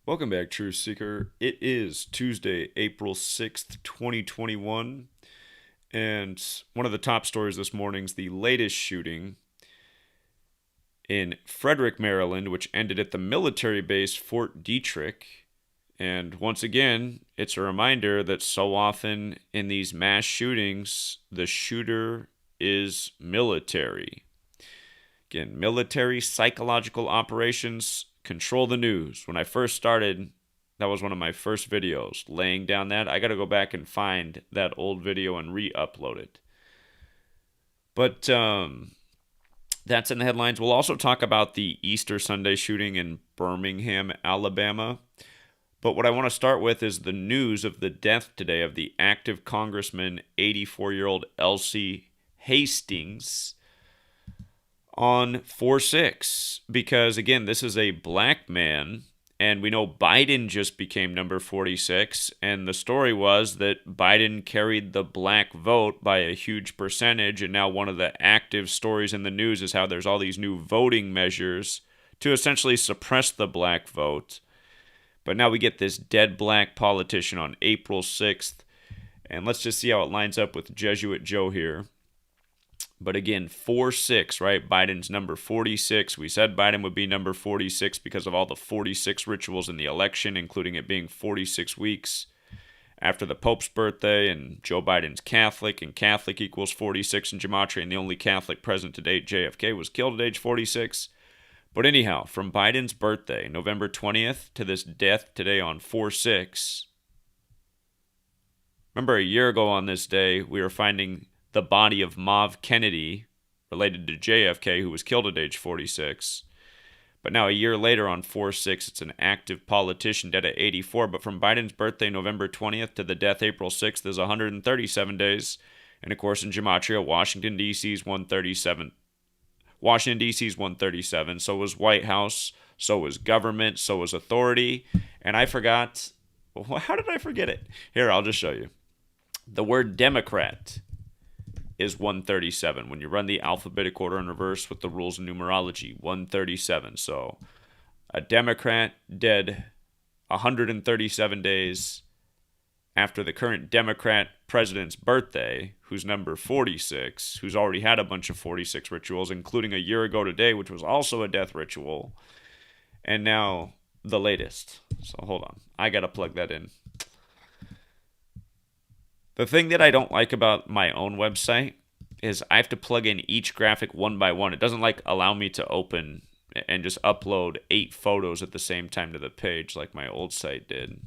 Welcome back, Truth Seeker. It is Tuesday, April 6th, 2021. And one of the top stories this morning is the latest shooting in Frederick, Maryland, which ended at the military base Fort Detrick. And once again, it's a reminder that so often in these mass shootings, the shooter is military. Again, military psychological operations control the news. When I first started, that was one of my first videos. Laying down that, I got to go back and find that old video and re-upload it. But that's in the headlines. We'll also talk about the Easter Sunday shooting in Birmingham, Alabama. But what I want to start with is the news of the death today of the active Congressman, 84-year-old Alcee Hastings, on 4/6, because again, this is a black man, and we know Biden just became number 46, and the story was that Biden carried the black vote by a huge percentage, and now one of the active stories in the news is how there's all these new voting measures to essentially suppress the black vote. But now we get this dead black politician on April 6th, and let's just see how it lines up with Jesuit Joe here. But again, 4/6, right? Biden's number 46. We said Biden would be number 46 because of all the 46 rituals in the election, including it being 46 weeks after the Pope's birthday, and Joe Biden's Catholic, and Catholic equals 46 in Gematria, and the only Catholic president to date, JFK, was killed at age 46. But anyhow, from Biden's birthday, November 20th, to this death today on 4/6, remember a year ago on this day, we were finding the body of Mav Kennedy, related to JFK, who was killed at age 46. But now a year later on 4/6, it's an active politician dead at 84. But from Biden's birthday, November 20th, to the death, April 6th, is 137 days. And of course, in Gematria, Washington, D.C. is 137. Washington, D.C. is 137. So was White House. So was government. So was authority. And I forgot. Well, how did I forget it? Here, I'll just show you. The word Democrat is 137. When you run the alphabetic order in reverse with the rules of numerology, 137. So a Democrat dead 137 days after the current Democrat president's birthday, who's number 46, who's already had a bunch of 46 rituals, including a year ago today, which was also a death ritual. And now the latest. So hold on. I got to plug that in. The thing that I don't like about my own website is I have to plug in each graphic one by one. It doesn't allow me to open and just upload 8 photos at the same time to the page like my old site did.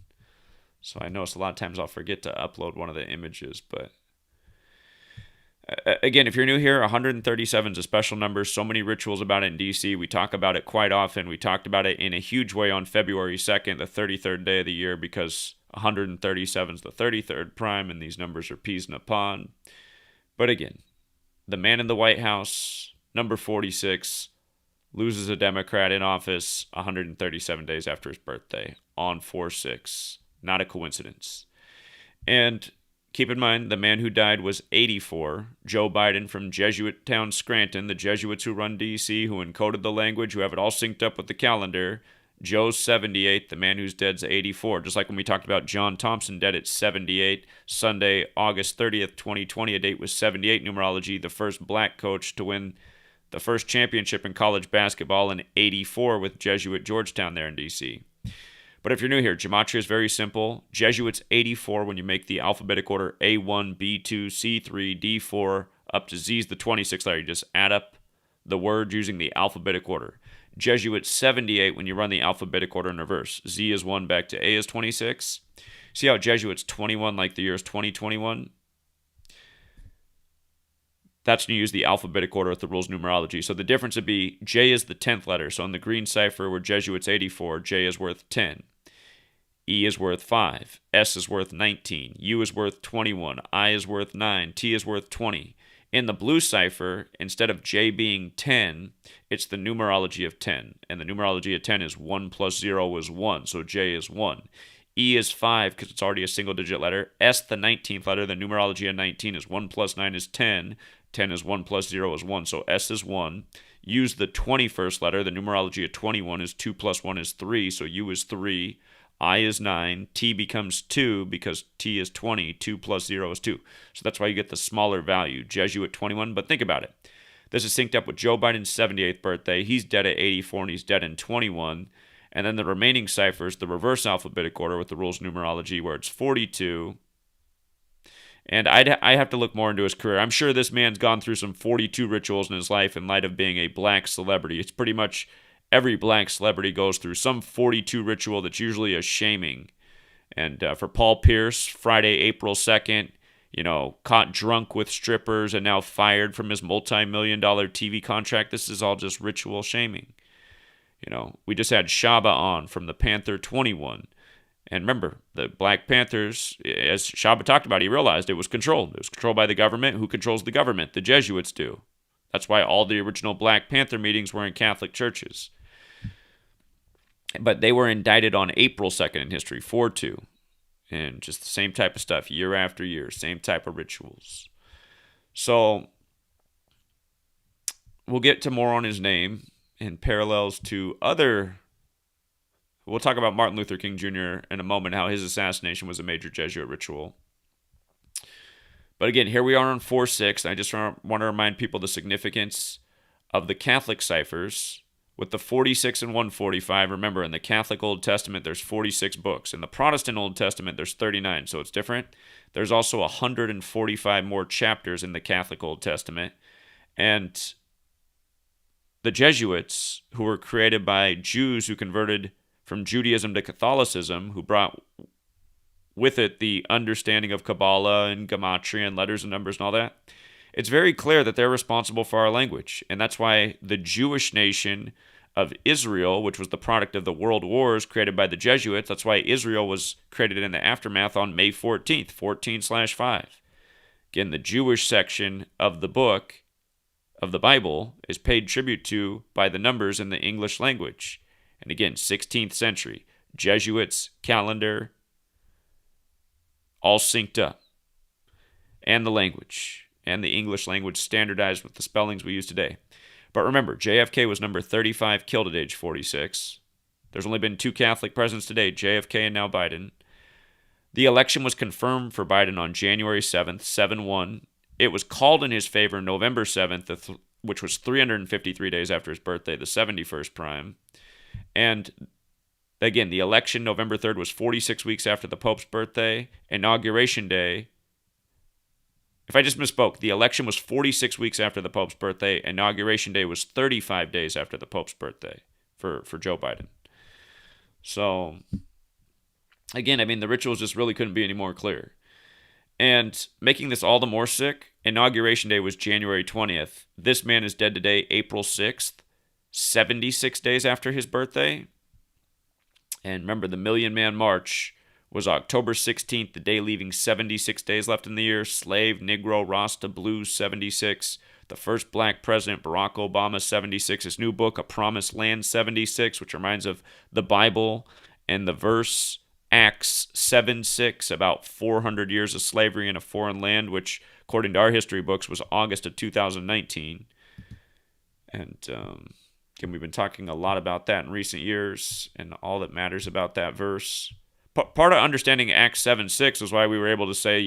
So I notice a lot of times I'll forget to upload one of the images. But again, if you're new here, 137 is a special number. So many rituals about it in DC. We talk about it quite often. We talked about it in a huge way on February 2nd, the 33rd day of the year, because 137 is the 33rd prime, and these numbers are peas in a pod. But again, the man in the White House, number 46, loses a Democrat in office 137 days after his birthday on 4/6. Not a coincidence. And keep in mind, the man who died was 84, Joe Biden from Jesuit town Scranton, the Jesuits who run D.C., who encoded the language, who have it all synced up with the calendar. Joe's 78, the man who's dead's 84. Just like when we talked about John Thompson dead at 78, Sunday, August 30th, 2020, a date was 78 numerology, the first black coach to win the first championship in college basketball in 84 with Jesuit Georgetown there in D.C. But if you're new here, Gematria is very simple. Jesuits 84 when you make the alphabetic order A1, B2, C3, D4, up to Z is the 26th letter. You just add up the words using the alphabetic order. Jesuits 78 when you run the alphabetic order in reverse. Z is 1 back to A is 26. See how Jesuits 21 like the year is 2021? That's when you use the alphabetic order with the rules of numerology. So the difference would be J is the 10th letter. So in the green cipher where Jesuits 84, J is worth 10. E is worth 5. S is worth 19. U is worth 21. I is worth 9. T is worth 20. In the blue cipher, instead of J being 10, it's the numerology of 10. And the numerology of 10 is 1 plus 0 is 1. So J is 1. E is 5 because it's already a single digit letter. S, the 19th letter, the numerology of 19 is 1 plus 9 is 10. 10 is 1 plus 0 is 1, so S is 1. Use the 21st letter. The numerology of 21 is 2 plus 1 is 3, so U is 3. I is 9. T becomes 2 because T is 20. 2 plus 0 is 2. So that's why you get the smaller value, Jesuit 21. But think about it. This is synced up with Joe Biden's 78th birthday. He's dead at 84 and he's dead in 21. And then the remaining ciphers, the reverse alphabetic order with the rules numerology, where it's 42. And I have to look more into his career. I'm sure this man's gone through some 42 rituals in his life in light of being a black celebrity. It's pretty much every black celebrity goes through some 42 ritual that's usually a shaming. And for Paul Pierce, Friday, April 2nd, caught drunk with strippers and now fired from his multi-million-dollar TV contract. This is all just ritual shaming. We just had Shaba on from the Panther 21. And remember, the Black Panthers, as Shaba talked about, he realized it was controlled. It was controlled by the government. Who controls the government? The Jesuits do. That's why all the original Black Panther meetings were in Catholic churches. But they were indicted on April 2nd in history, 4-2. And just the same type of stuff, year after year, same type of rituals. So, we'll get to more on his name and parallels to other. We'll talk about Martin Luther King Jr. in a moment, how his assassination was a major Jesuit ritual. But again, here we are on 4-6. I just want to remind people the significance of the Catholic ciphers with the 46 and 145. Remember, in the Catholic Old Testament, there's 46 books. In the Protestant Old Testament, there's 39, so it's different. There's also 145 more chapters in the Catholic Old Testament. And the Jesuits, who were created by Jews who converted from Judaism to Catholicism, who brought with it the understanding of Kabbalah and Gematria and letters and numbers and all that, it's very clear that they're responsible for our language. And that's why the Jewish nation of Israel, which was the product of the world wars created by the Jesuits, that's why Israel was created in the aftermath on May 14th, 14/5. Again, the Jewish section of the book of the Bible is paid tribute to by the numbers in the English language. And again, 16th century, Jesuits, calendar, all synced up. And the language, and the English language standardized with the spellings we use today. But remember, JFK was number 35, killed at age 46. There's only been 2 Catholic presidents today, JFK and now Biden. The election was confirmed for Biden on January 7th, 7-1. It was called in his favor November 7th, which was 353 days after his birthday, the 71st prime. And again, the election, November 3rd, was 46 weeks after the Pope's birthday. Inauguration Day, if I just misspoke, the election was 46 weeks after the Pope's birthday. Inauguration Day was 35 days after the Pope's birthday for Joe Biden. So, again, the rituals just really couldn't be any more clear. And making this all the more sick, Inauguration Day was January 20th. This man is dead today, April 6th. 76 days after his birthday. And remember, the Million Man March was October 16th, the day leaving 76 days left in the year. Slave, Negro, Rasta, Blues, 76. The first black president, Barack Obama, 76. His new book, A Promised Land, 76, which reminds of the Bible and the verse Acts 7:6, about 400 years of slavery in a foreign land, which, according to our history books, was August of 2019. And again, we've been talking a lot about that in recent years and all that matters about that verse. Part of understanding Acts 7:6 is why we were able to say,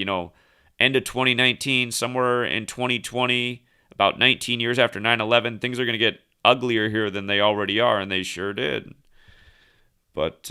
end of 2019, somewhere in 2020, about 19 years after 9/11, things are going to get uglier here than they already are, and they sure did. But,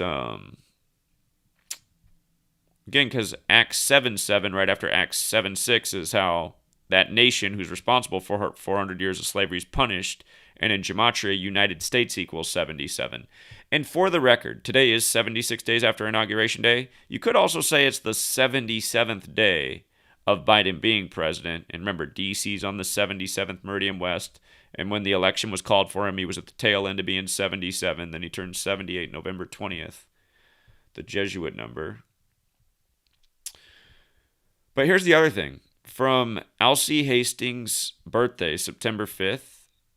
again, because Acts 7:7, right after Acts 7:6, is how that nation who's responsible for 400 years of slavery is punished. And in Gematria, United States equals 77. And for the record, today is 76 days after Inauguration Day. You could also say it's the 77th day of Biden being president. And remember, D.C.'s on the 77th Meridian West. And when the election was called for him, he was at the tail end of being 77. Then he turned 78 November 20th, the Jesuit number. But here's the other thing. From Alcee Hastings' birthday, September 5th,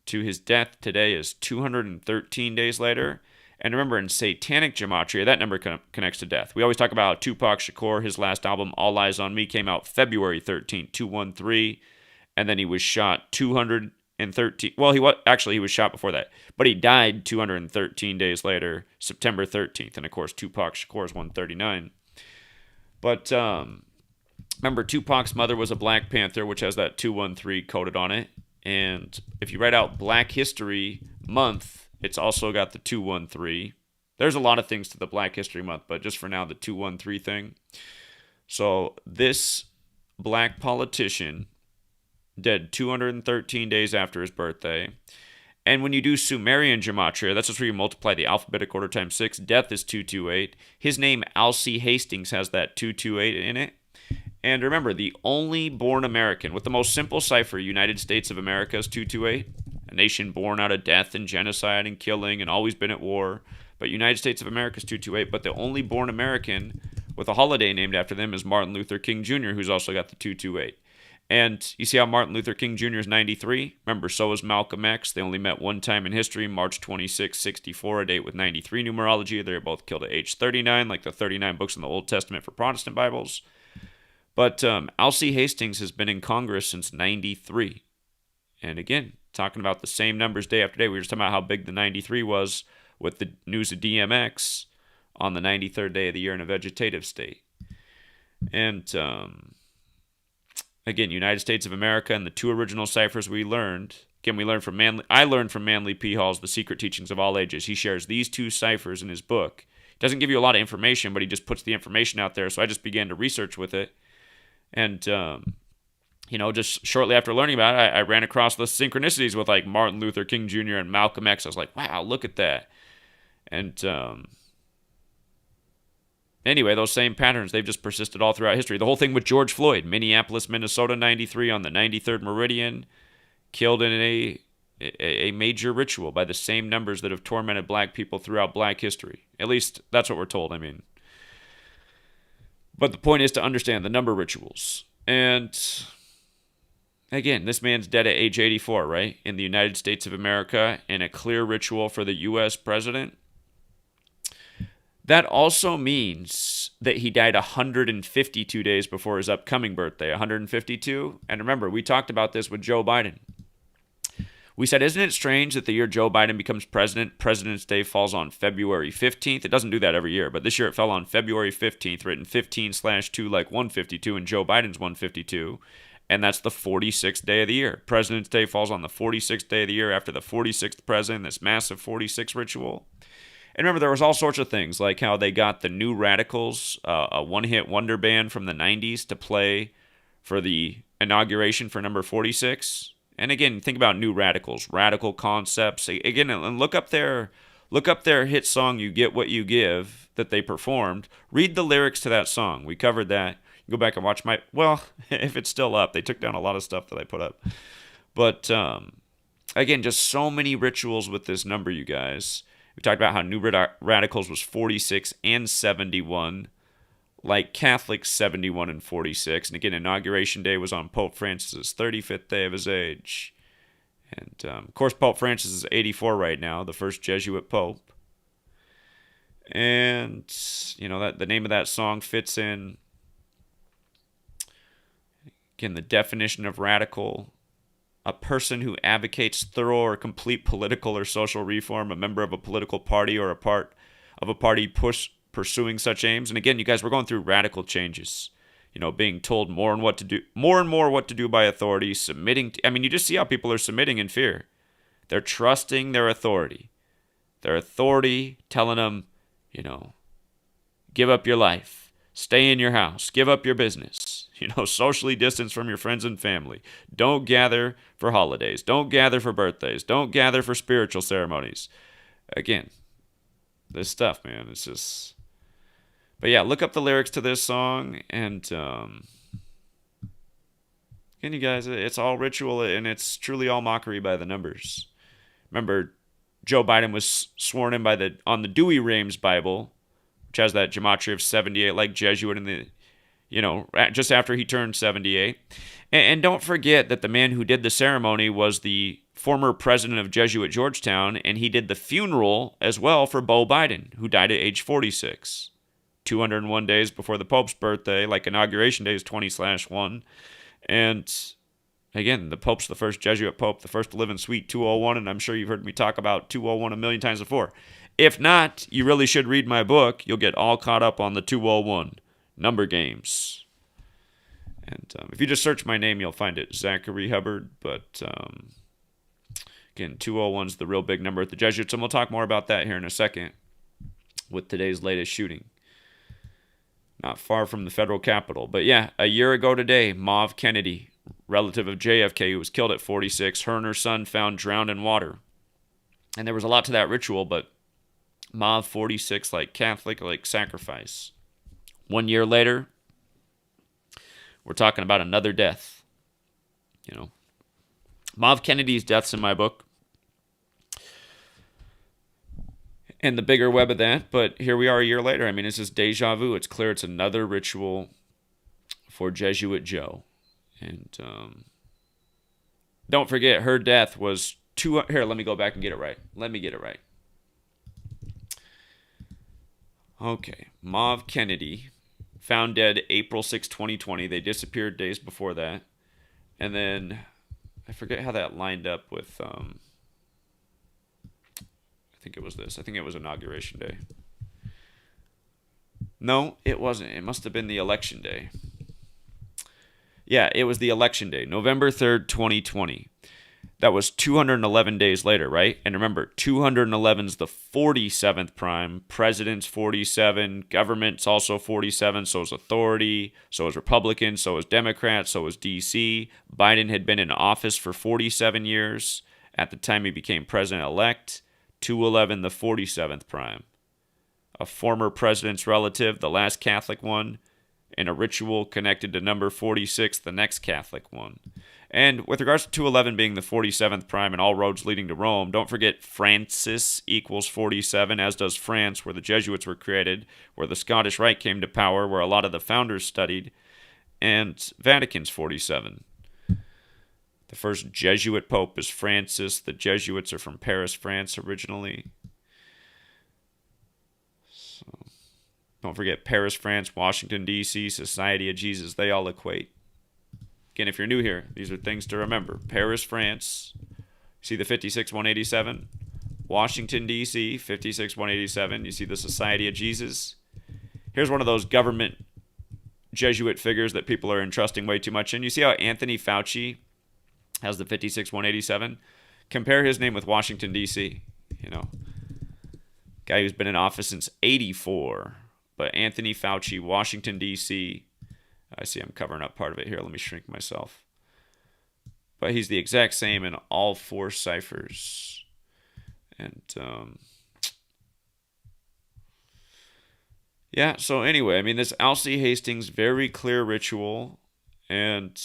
to his death today is 213 days later. And remember, in Satanic Gematria, that number connects to death. We always talk about Tupac Shakur. His last album, All Eyes on Me, came out February 13th, 213. and then he was shot 213. Well, he was shot before that, but he died 213 days later, September 13th. And of course, Tupac Shakur's 139. But remember, Tupac's mother was a Black Panther, which has that 213 coded on it. And if you write out Black History Month, it's also got the 213. There's a lot of things to the Black History Month, but just for now, the 213 thing. So this black politician dead 213 days after his birthday. And when you do Sumerian gematria, that's just where you multiply the alphabetic order times 6. Death is 228. His name, Alcee Hastings, has that 228 in it. And remember, the only born American with the most simple cipher, United States of America, is 228. A nation born out of death and genocide and killing and always been at war. But United States of America is 228. But the only born American with a holiday named after them is Martin Luther King Jr., who's also got the 228. And you see how Martin Luther King Jr. is 93? Remember, so is Malcolm X. They only met one time in history, March 26, 64, a date with 93 numerology. They were both killed at age 39, like the 39 books in the Old Testament for Protestant Bibles. But Alcee Hastings has been in Congress since 93. And again, talking about the same numbers day after day. We were just talking about how big the 93 was with the news of DMX on the 93rd day of the year in a vegetative state. And again, United States of America and the two original ciphers we learned. Again, I learned from Manly P. Hall's The Secret Teachings of All Ages. He shares these two ciphers in his book. He doesn't give you a lot of information, but he just puts the information out there. So I just began to research with it. And, just shortly after learning about it, I ran across the synchronicities with like Martin Luther King Jr. and Malcolm X. I was like, wow, look at that. And anyway, those same patterns, they've just persisted all throughout history. The whole thing with George Floyd, Minneapolis, Minnesota, 93 on the 93rd meridian, killed in a major ritual by the same numbers that have tormented black people throughout black history. At least that's what we're told, I mean. But the point is to understand the number rituals. And again, this man's dead at age 84, right? In the United States of America, in a clear ritual for the U.S. president. That also means that he died 152 days before his upcoming birthday, 152. And remember, we talked about this with Joe Biden. We said, isn't it strange that the year Joe Biden becomes president, President's Day falls on February 15th? It doesn't do that every year, but this year it fell on February 15th, written 15/2 like 152, and Joe Biden's 152. And that's the 46th day of the year. President's Day falls on the 46th day of the year after the 46th president, this massive 46 ritual. And remember, there was all sorts of things, like how they got the New Radicals, a one-hit wonder band from the 90s, to play for the inauguration for number 46. And again, think about New Radicals, radical concepts. Again, and look up their hit song, You Get What You Give, that they performed. Read the lyrics to that song. We covered that. Go back and watch if it's still up. They took down a lot of stuff that I put up. But again, just so many rituals with this number, you guys. We talked about how New Radicals was 46 and 71, like Catholics 71 and 46. And again, Inauguration Day was on Pope Francis' 35th day of his age. And of course, Pope Francis is 84 right now, the first Jesuit Pope. And, that the name of that song fits in, again, the definition of radical: a person who advocates thorough or complete political or social reform, a member of a political party or a part of a party pursuing such aims. And again, you guys, we're going through radical changes. Being told more and more what to do by authority, submitting. You just see how people are submitting in fear. They're trusting their authority. Their authority telling them, give up your life, stay in your house, give up your business. Socially distance from your friends and family. Don't gather for holidays. Don't gather for birthdays. Don't gather for spiritual ceremonies. Again, this stuff, man, it's just... But yeah, look up the lyrics to this song, and again, you guys, it's all ritual, and it's truly all mockery by the numbers. Remember, Joe Biden was sworn in on the Douay-Rheims Bible, which has that gematria of 78, like Jesuit in the... just after he turned 78. And don't forget that the man who did the ceremony was the former president of Jesuit Georgetown, and he did the funeral as well for Beau Biden, who died at age 46. 201 days before the Pope's birthday, like Inauguration Day is 20/1. And Again, the Pope's the first Jesuit Pope, the first to live in Suite 201, and I'm sure you've heard me talk about 201 a million times before. If not, you really should read my book. You'll get all caught up on the 201 number games. And if you just search my name, you'll find it, Zachary Hubbard. But again, 201's the real big number at the Jesuits, and we'll talk more about that here in a second with today's latest shooting. Not far from the federal capitol. But yeah, a year ago today, Mauve Kennedy, relative of JFK, who was killed at 46, her and her son found drowned in water. And there was a lot to that ritual, but Mauve 46, like Catholic, like sacrifice. 1 year later, we're talking about another death. You know, Mauve Kennedy's death's in my book. And the bigger web of that, but here we are a year later. I mean, it's just deja vu. It's clear it's another ritual for Jesuit Joe. And don't forget, her death was here, let me go back and get it right. Let me get it right. Okay, Mauve Kennedy, found dead April 6, 2020. They disappeared days before that. And then, I forget how that lined up with, I think it was this. I think it was Inauguration Day. No, it wasn't. It must have been the election day. Yeah, it was the election day, November 3rd, 2020. That was 211 days later, right? And remember, 211 is the 47th prime. President's 47. Government's also 47. So is authority. So is Republicans. So is Democrats. So is D.C. Biden had been in office for 47 years at the time he became president-elect. 211, the 47th prime. A former president's relative, the last Catholic one, and a ritual connected to number 46, the next Catholic one. And with regards to 211 being the 47th prime and all roads leading to Rome, don't forget Francis equals 47, as does France, where the Jesuits were created, where the Scottish Rite came to power, where a lot of the founders studied, and Vatican's 47. The first Jesuit pope is Francis. The Jesuits are from Paris, France originally. So, don't forget Paris, France, Washington, D.C., Society of Jesus. They all equate. Again, if you're new here, these are things to remember. Paris, France. See the 56-187? Washington, D.C., 56-187. You see the Society of Jesus? Here's one of those government Jesuit figures that people are entrusting way too much in. You see how Anthony Fauci has the 56-187? Compare his name with Washington, D.C. You know, guy who's been in office since 84. But Anthony Fauci, Washington, D.C. I see I'm covering up part of it here. Let me shrink myself. But he's the exact same in all four ciphers. And, yeah, so anyway, I mean, this Alcee Hastings, very clear ritual. And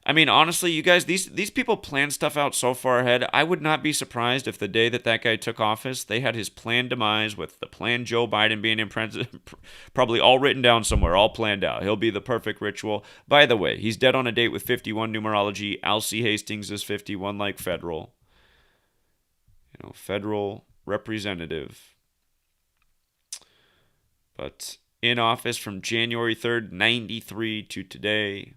I mean, honestly, you guys, these people plan stuff out so far ahead. I would not be surprised if the day that guy took office, they had his planned demise with the planned Joe Biden being in president, probably all written down somewhere, all planned out. He'll be the perfect ritual. By the way, he's dead on a date with 51 numerology. Alcee Hastings is 51 like federal. You know, federal representative. But in office from January 3rd, 93 to today.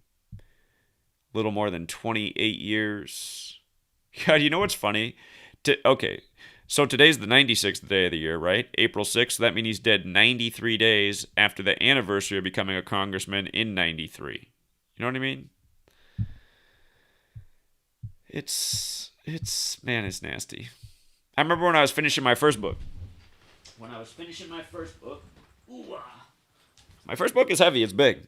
Little more than 28 years. God, you know what's funny? Okay, so today's the 96th day of the year, right? April 6th. So that means he's dead 93 days after the anniversary of becoming a congressman in 93. You know what I mean? It's nasty. I remember when I was finishing my first book. My first book is heavy. It's big.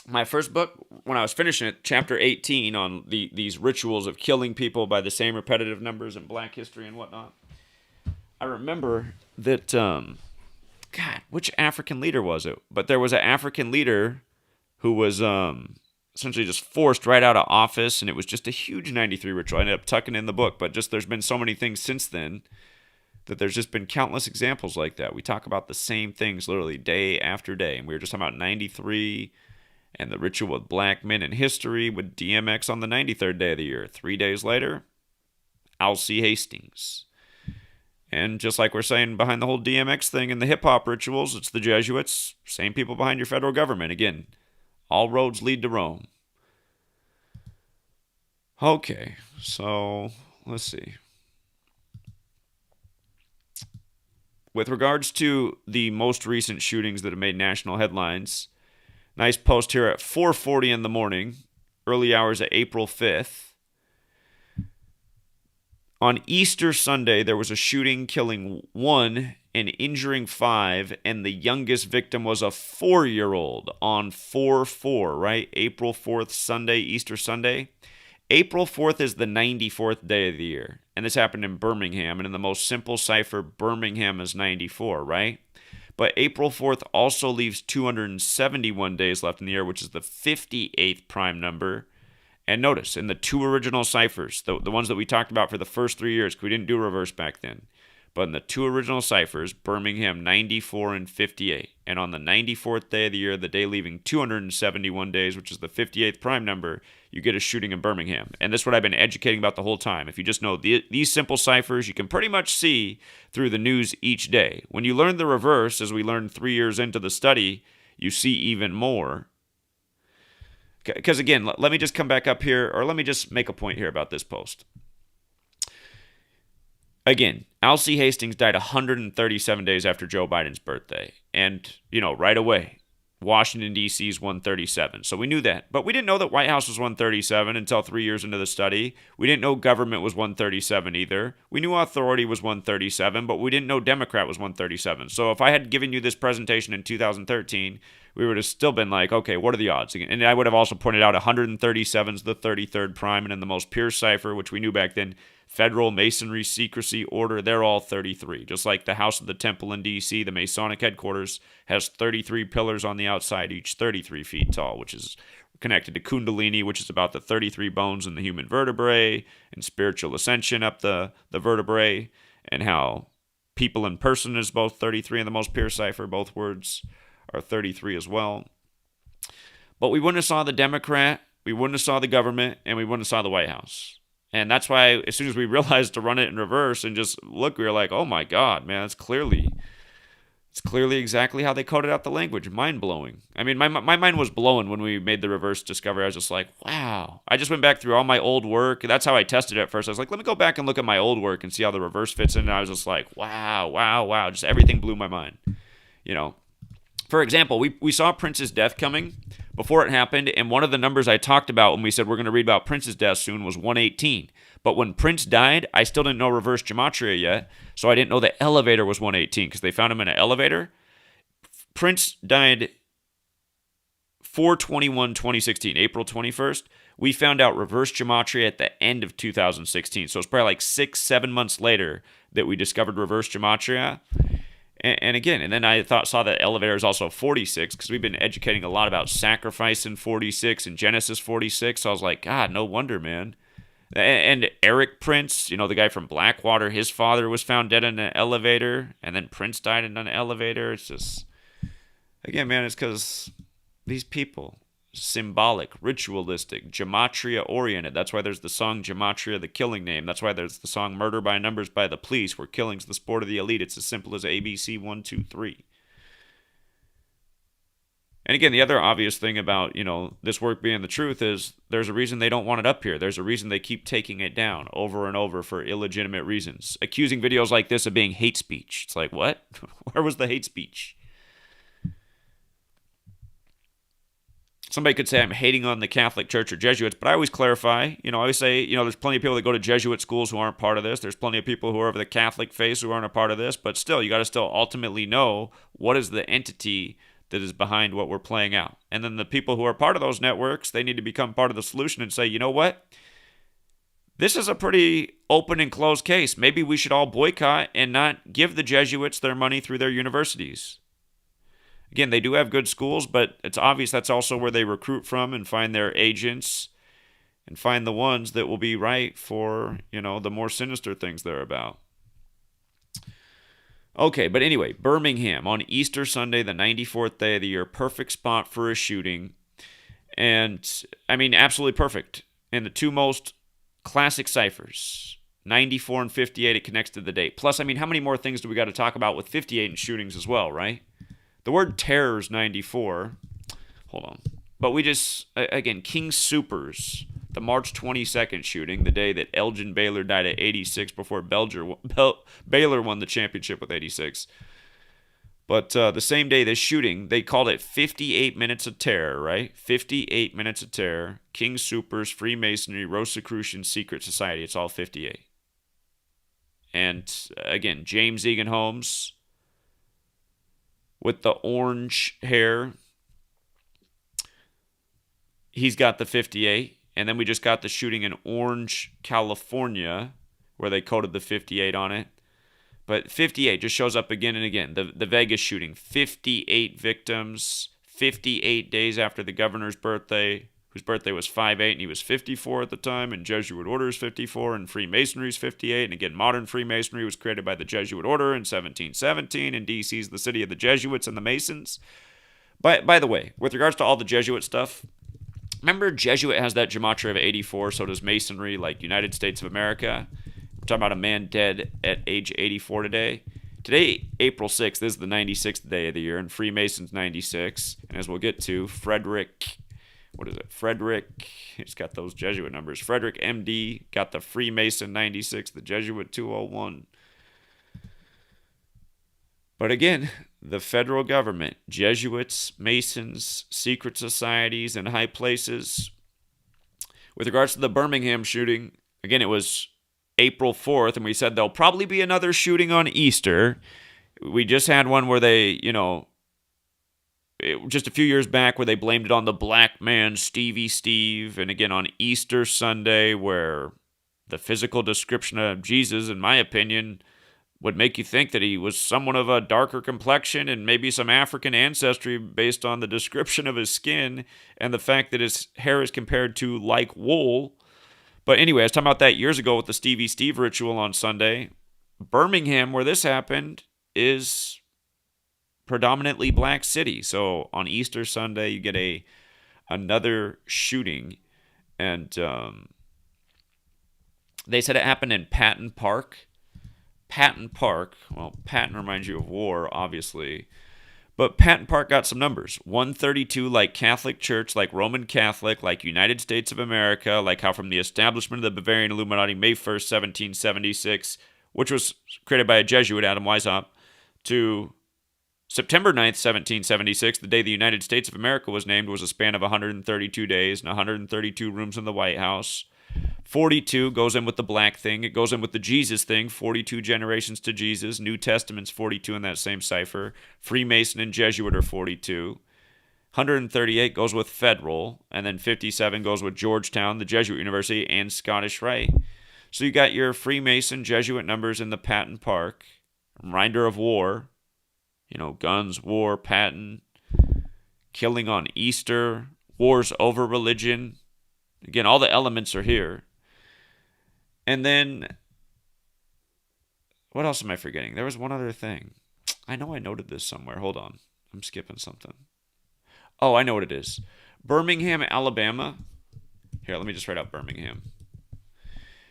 My first book, when I was finishing it, chapter 18 on these rituals of killing people by the same repetitive numbers in Black history and whatnot. I remember that, God, which African leader was it? But there was an African leader who was essentially just forced right out of office, and it was just a huge 93 ritual. I ended up tucking in the book, but just there's been so many things since then that there's just been countless examples like that. We talk about the same things literally day after day, and we were just talking about 93 and the ritual with black men in history with DMX on the 93rd day of the year. 3 days later, Alcee Hastings. And just like we're saying behind the whole DMX thing and the hip-hop rituals, it's the Jesuits, same people behind your federal government. Again, all roads lead to Rome. Okay, so let's see. With regards to the most recent shootings that have made national headlines, nice post here at 4:40 in the morning, early hours of April 5th. On Easter Sunday, there was a shooting killing 1 and injuring 5, and the youngest victim was a 4-year-old on 4/4, right? April 4th, Sunday, Easter Sunday. April 4th is the 94th day of the year, and this happened in Birmingham, and in the most simple cipher, Birmingham is 94, right? But April 4th also leaves 271 days left in the year, which is the 58th prime number. And notice, in the two original ciphers, the ones that we talked about for the first 3 years, because we didn't do reverse back then, but in the two original ciphers, Birmingham 94 and 58. And on the 94th day of the year, the day leaving 271 days, which is the 58th prime number, you get a shooting in Birmingham. And this is what I've been educating about the whole time. If you just know these simple ciphers, you can pretty much see through the news each day. When you learn the reverse, as we learned 3 years into the study, you see even more. Because again, let me just come back up here, or let me just make a point here about this post. Again, Alcee Hastings died 137 days after Joe Biden's birthday. And, right away, Washington, D.C. is 137. So we knew that. But we didn't know that White House was 137 until 3 years into the study. We didn't know government was 137 either. We knew authority was 137, but we didn't know Democrat was 137. So if I had given you this presentation in 2013, we would have still been like, okay, what are the odds? And I would have also pointed out 137 is the 33rd prime, and in the most pure cipher, which we knew back then, Federal Masonry Secrecy Order, they're all 33. Just like the House of the Temple in D.C., the Masonic headquarters has 33 pillars on the outside, each 33 feet tall, which is connected to Kundalini, which is about the 33 bones in the human vertebrae, and spiritual ascension up the vertebrae, and how people in person is both 33 in the most pure cipher. Both words are 33 as well. But we wouldn't have saw the Democrat, we wouldn't have saw the government, and we wouldn't have saw the White House. And that's why as soon as we realized to run it in reverse and just look, we were like, oh my God, man, it's clearly exactly how they coded out the language. Mind-blowing. I mean, my mind was blown when we made the reverse discovery. I was just like, wow. I just went back through all my old work. That's how I tested it at first. I was like, let me go back and look at my old work and see how the reverse fits in. And I was just like, wow. Just everything blew my mind. For example, we saw Prince's death coming before it happened, and one of the numbers I talked about when we said we're going to read about Prince's death soon was 118. But when Prince died, I still didn't know reverse gematria yet, so I didn't know the elevator was 118 because they found him in an elevator. Prince died 4/21/2016, April 21st. We found out reverse gematria at the end of 2016, so it's probably like 6-7 months later that we discovered reverse gematria. And then I saw that elevator is also 46 because we've been educating a lot about sacrifice in 46 and Genesis 46. So I was like, God, no wonder, man. And Eric Prince, the guy from Blackwater, his father was found dead in an elevator, and then Prince died in an elevator. It's just, again, man, it's because these people, symbolic, ritualistic, gematria-oriented. That's why there's the song Gematria, the killing name. That's why there's the song Murder by Numbers by the Police, where killing's the sport of the elite. It's as simple as ABC 1, 2, 3. And again, the other obvious thing about, this work being the truth is there's a reason they don't want it up here. There's a reason they keep taking it down over and over for illegitimate reasons. Accusing videos like this of being hate speech. It's like, what? Where was the hate speech? Somebody could say I'm hating on the Catholic Church or Jesuits, but I always clarify, I always say, there's plenty of people that go to Jesuit schools who aren't part of this. There's plenty of people who are of the Catholic faith who aren't a part of this, but still, you got to still ultimately know what is the entity that is behind what we're playing out. And then the people who are part of those networks, they need to become part of the solution and say, you know what? This is a pretty open and closed case. Maybe we should all boycott and not give the Jesuits their money through their universities. Again, they do have good schools, but it's obvious that's also where they recruit from and find their agents and find the ones that will be right for, the more sinister things they're about. Okay, but anyway, Birmingham on Easter Sunday, the 94th day of the year, perfect spot for a shooting. And, absolutely perfect. And the two most classic ciphers, 94 and 58, it connects to the date. Plus, how many more things do we got to talk about with 58 and shootings as well, right? The word terror is 94. Hold on. But we just, again, King Soopers, the March 22nd shooting, the day that Elgin Baylor died at 86 before Baylor won the championship with 86. But the same day this shooting, they called it 58 Minutes of Terror, right? 58 Minutes of Terror, King Soopers, Freemasonry, Rosicrucian, Secret Society. It's all 58. And again, James Egan Holmes with the orange hair, he's got the 58. And then we just got the shooting in Orange, California, where they coded the 58 on it. But 58 just shows up again and again. The Vegas shooting, 58 victims, 58 days after the governor's birthday, whose birthday was 5/8, and he was 54 at the time, and Jesuit Order is 54, and Freemasonry is 58. And again, modern Freemasonry was created by the Jesuit Order in 1717, and D.C. is the city of the Jesuits and the Masons. By the way, with regards to all the Jesuit stuff, remember Jesuit has that gematria of 84, so does Masonry, like United States of America. We're talking about a man dead at age 84 today. Today, April 6th, is the 96th day of the year, and Freemason's 96. And as we'll get to, Frederick, he's got those Jesuit numbers. Frederick, MD, got the Freemason 96, the Jesuit 201. But again, the federal government, Jesuits, Masons, secret societies, and high places. With regards to the Birmingham shooting, again, it was April 4th, and we said there'll probably be another shooting on Easter. We just had one where they, just a few years back where they blamed it on the black man, Stevie Steve, and again on Easter Sunday where the physical description of Jesus, in my opinion, would make you think that he was someone of a darker complexion and maybe some African ancestry based on the description of his skin and the fact that his hair is compared to like wool. But anyway, I was talking about that years ago with the Stevie Steve ritual on Sunday. Birmingham, where this happened, is predominantly black city. So on Easter Sunday, you get another shooting. And they said it happened in Patton Park. Patton Park, well, Patton reminds you of war, obviously. But Patton Park got some numbers. 132 like Catholic Church, like Roman Catholic, like United States of America, like how from the establishment of the Bavarian Illuminati, May 1st, 1776, which was created by a Jesuit, Adam Weishaupt, to September 9th, 1776, the day the United States of America was named, was a span of 132 days and 132 rooms in the White House. 42 goes in with the black thing. It goes in with the Jesus thing, 42 generations to Jesus. New Testament's 42 in that same cipher. Freemason and Jesuit are 42. 138 goes with federal. And then 57 goes with Georgetown, the Jesuit University, and Scottish Rite. So you got your Freemason, Jesuit numbers in the Patton Park. Reminder of war. Guns, war, Patton. Killing on Easter. Wars over religion. Again, all the elements are here. And then, what else am I forgetting? There was one other thing. I know I noted this somewhere. Hold on. I'm skipping something. Oh, I know what it is. Birmingham, Alabama. Here, let me just write out Birmingham.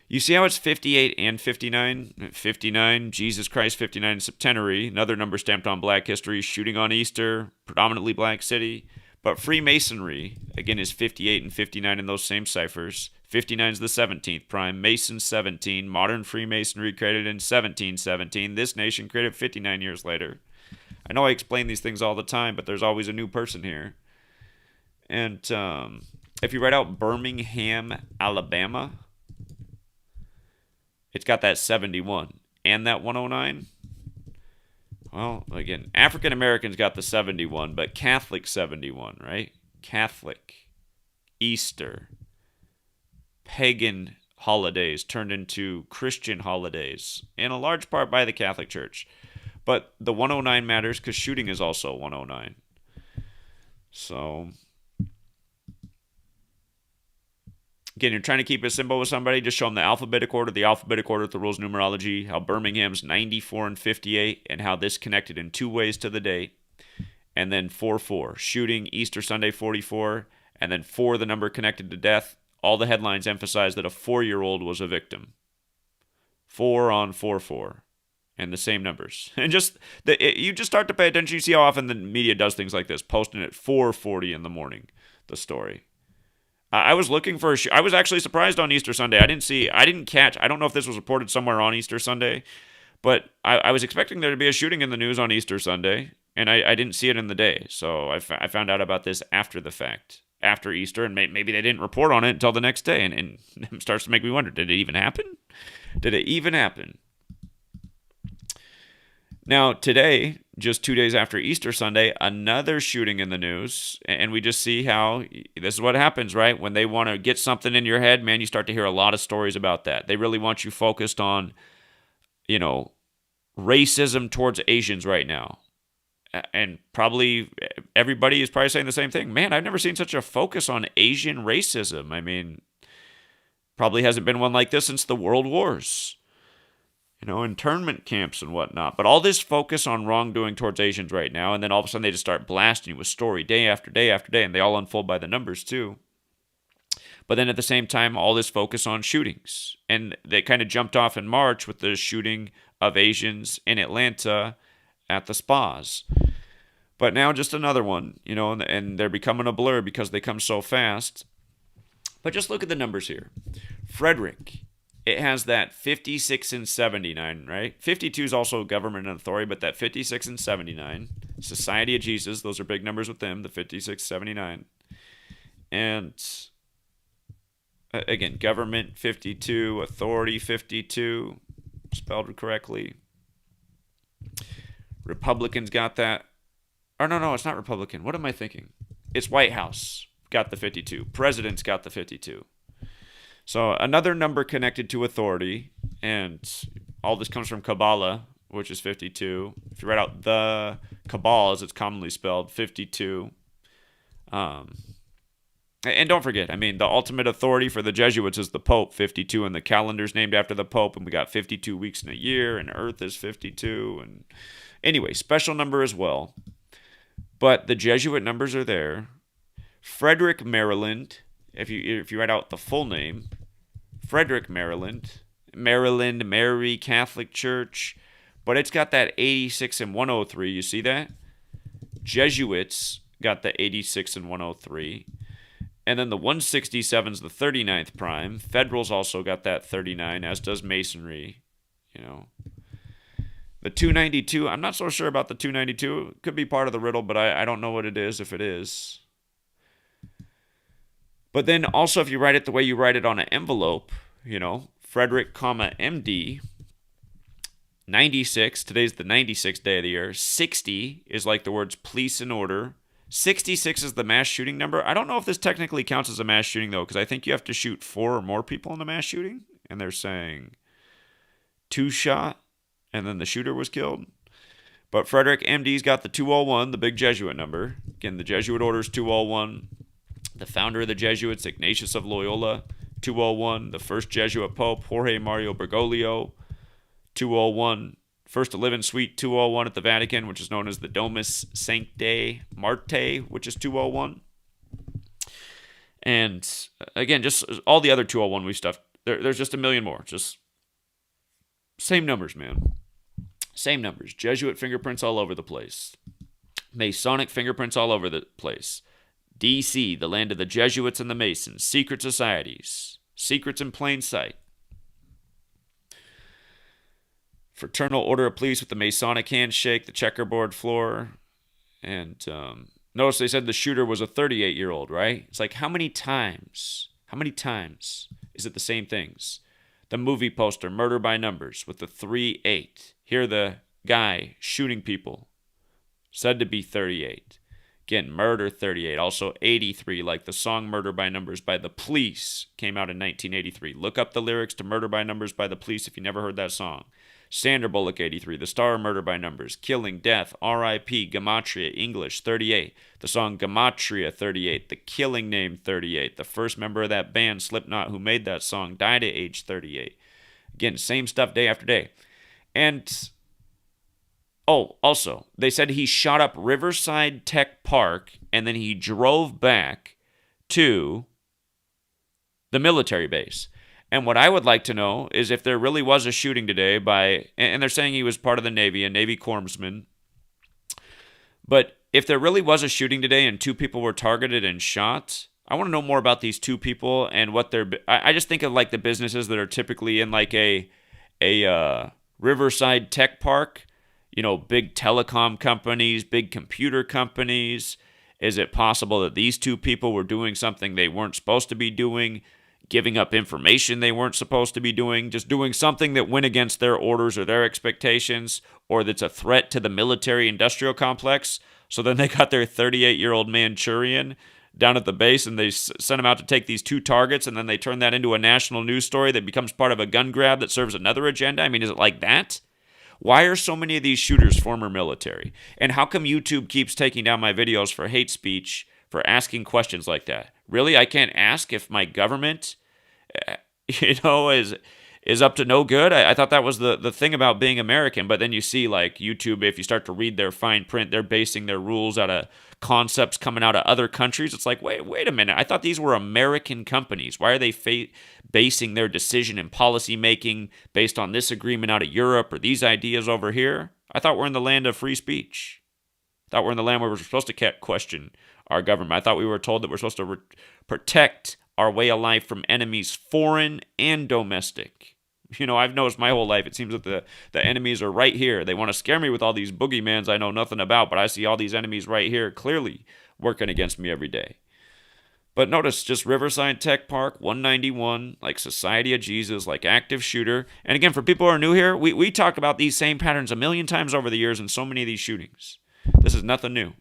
You see how it's 58 and 59? 59, Jesus Christ, 59, Septenary. Another number stamped on black history. Shooting on Easter, predominantly black city. But Freemasonry, again, is 58 and 59 in those same ciphers. 59 is the 17th prime. Mason 17. Modern Freemasonry created in 1717. This nation created 59 years later. I know I explain these things all the time, but there's always a new person here. And if you write out Birmingham, Alabama, it's got that 71 and that 109. Well, again, African Americans got the 71, but Catholic 71, right? Catholic, Easter, pagan holidays turned into Christian holidays, in a large part by the Catholic Church. But the 109 matters because shooting is also 109. So, again, you're trying to keep a symbol with somebody, just show them the alphabetic order with the rules of numerology, how Birmingham's 94 and 58, and how this connected in two ways to the date. And then 4-4, shooting, Easter Sunday 44, and then 4, the number connected to death. All the headlines emphasize that a 4-year-old was a victim. 4 on 4-4, and the same numbers. And you just start to pay attention. You see how often the media does things like this, posting at 4:40 in the morning, the story. I was looking for I was actually surprised on Easter Sunday. I didn't catch, I don't know if this was reported somewhere on Easter Sunday, but I was expecting there to be a shooting in the news on Easter Sunday, and I didn't see it in the day. So I found out about this after the fact, after Easter, and maybe they didn't report on it until the next day, and it starts to make me wonder, did it even happen? Did it even happen? Now, today, just 2 days after Easter Sunday, another shooting in the news, and we just see how this is what happens, right? When they want to get something in your head, man, you start to hear a lot of stories about that. They really want you focused on, racism towards Asians right now. And probably everybody is probably saying the same thing. Man, I've never seen such a focus on Asian racism. I mean, probably hasn't been one like this since the World Wars. Internment camps and whatnot. But all this focus on wrongdoing towards Asians right now, and then all of a sudden they just start blasting you with story day after day after day, and they all unfold by the numbers too. But then at the same time, all this focus on shootings. And they kind of jumped off in March with the shooting of Asians in Atlanta at the spas. But now just another one, and they're becoming a blur because they come so fast. But just look at the numbers here. Frederick, it has that 56 and 79, right? 52 is also government and authority, but that 56 and 79, Society of Jesus, those are big numbers with them, the 56, 79. And again, government 52, authority 52, spelled correctly. Republicans got that. Or no, it's not Republican. What am I thinking? It's White House got the 52. President's got the 52. So another number connected to authority, and all this comes from Kabbalah, which is 52. If you write out the Kabbalah, as it's commonly spelled, 52. And don't forget, the ultimate authority for the Jesuits is the Pope, 52, and the calendar's named after the Pope, and we got 52 weeks in a year, and Earth is 52. And anyway, special number as well. But the Jesuit numbers are there. Frederick, Maryland, if you write out the full name, Frederick, Maryland Mary Catholic Church, but it's got that 86 and 103. You see that? Jesuits got the 86 and 103. And then the 167 is the 39th prime. Federals also got that 39, as does Masonry. The 292, I'm not so sure about the 292. It could be part of the riddle, but I don't know what it is if it is. But then also if you write it the way you write it on an envelope, Frederick, MD, 96, today's the 96th day of the year. 60 is like the words police and order. 66 is the mass shooting number. I don't know if this technically counts as a mass shooting, though, because I think you have to shoot 4 or more people in a mass shooting. And they're saying 2 shot, and then the shooter was killed. But Frederick, MD's got the 201, the big Jesuit number. Again, the Jesuit order is 201. The founder of the Jesuits, Ignatius of Loyola, 201. The first Jesuit Pope, Jorge Mario Bergoglio, 201. First to live in Suite 201 at the Vatican, which is known as the Domus Sanctae Martyr, which is 201. And again, just all the other 201 we stuffed. There's just a million more. Just same numbers, man. Same numbers. Jesuit fingerprints all over the place. Masonic fingerprints all over the place. D.C., the land of the Jesuits and the Masons. Secret societies. Secrets in plain sight. Fraternal Order of Police with the Masonic handshake, the checkerboard floor. And notice they said the shooter was a 38-year-old, right? It's like, how many times is it the same things? The movie poster, Murder by Numbers, with the 3-8. Here the guy shooting people, said to be 38. Again, Murder 38. Also 83, like the song Murder by Numbers by the Police came out in 1983. Look up the lyrics to Murder by Numbers by the Police if you never heard that song. Sandra Bullock, 83. The star of Murder by Numbers. Killing, Death, R.I.P., Gematria, English, 38. The song Gematria, 38. The killing name, 38. The first member of that band, Slipknot, who made that song, died at age 38. Again, same stuff day after day. And, also, they said he shot up Riverside Tech Park, and then he drove back to the military base. And what I would like to know is if there really was a shooting today and they're saying he was part of the Navy, a Navy corpsman. But if there really was a shooting today and 2 people were targeted and shot, I want to know more about these two people and what they're. I just think of like the businesses that are typically in like a riverside tech park. Big telecom companies, big computer companies. Is it possible that these two people were doing something they weren't supposed to be doing, giving up information they weren't supposed to be doing, just doing something that went against their orders or their expectations, or that's a threat to the military-industrial complex? So then they got their 38-year-old Manchurian down at the base, and they sent him out to take these two targets, and then they turn that into a national news story that becomes part of a gun grab that serves another agenda? I mean, is it like that? Why are so many of these shooters former military? And how come YouTube keeps taking down my videos for hate speech for asking questions like that? Really? I can't ask if my government, is up to no good? I thought that was the thing about being American. But then you see, like, YouTube, if you start to read their fine print, they're basing their rules out of concepts coming out of other countries. It's like, wait a minute. I thought these were American companies. Why are they basing their decision and policy making based on this agreement out of Europe or these ideas over here? I thought we're in the land of free speech. I thought we're in the land where we're supposed to question our government. I thought we were told that we're supposed to protect our way of life from enemies, foreign and domestic. I've noticed my whole life, it seems that the enemies are right here. They want to scare me with all these boogeymans I know nothing about, but I see all these enemies right here clearly working against me every day. But notice, just Riverside Tech Park, 191, like Society of Jesus, like active shooter. And again, for people who are new here, we talked about these same patterns a million times over the years in so many of these shootings. This is nothing new.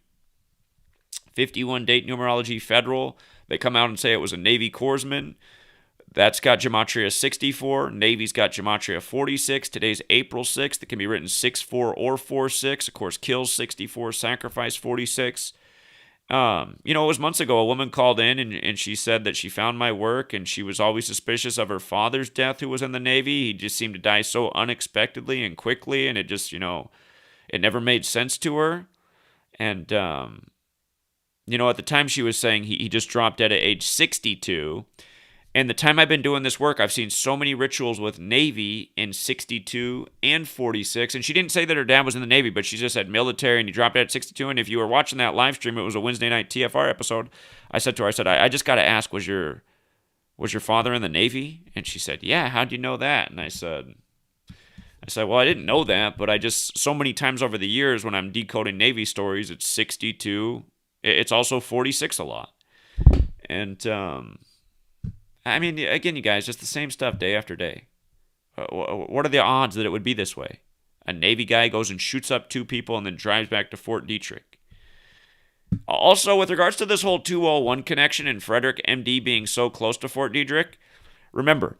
51 date numerology federal. They come out and say it was a Navy corpsman. That's got Gematria 64. Navy's got Gematria 46. Today's April 6th. It can be written 6-4 or 4-6. Of course, kills 64, sacrifice 46. It was months ago, a woman called in and she said that she found my work and she was always suspicious of her father's death, who was in the Navy. He just seemed to die so unexpectedly and quickly, and it just, it never made sense to her. And, at the time she was saying he just dropped dead at age 62. And the time I've been doing this work, I've seen so many rituals with Navy in 62 and 46. And she didn't say that her dad was in the Navy, but she just said military, and he dropped dead at 62. And if you were watching that live stream, it was a Wednesday night TFR episode. I said to her, I just got to ask, was your father in the Navy? And she said, yeah, how'd you know that? And I said, well, I didn't know that, but I just, so many times over the years when I'm decoding Navy stories, it's 62. It's also 46 a lot. And, again, you guys, just the same stuff day after day. What are the odds that it would be this way? A Navy guy goes and shoots up two people and then drives back to Fort Detrick. Also, with regards to this whole 201 connection and Frederick, MD, being so close to Fort Detrick, remember,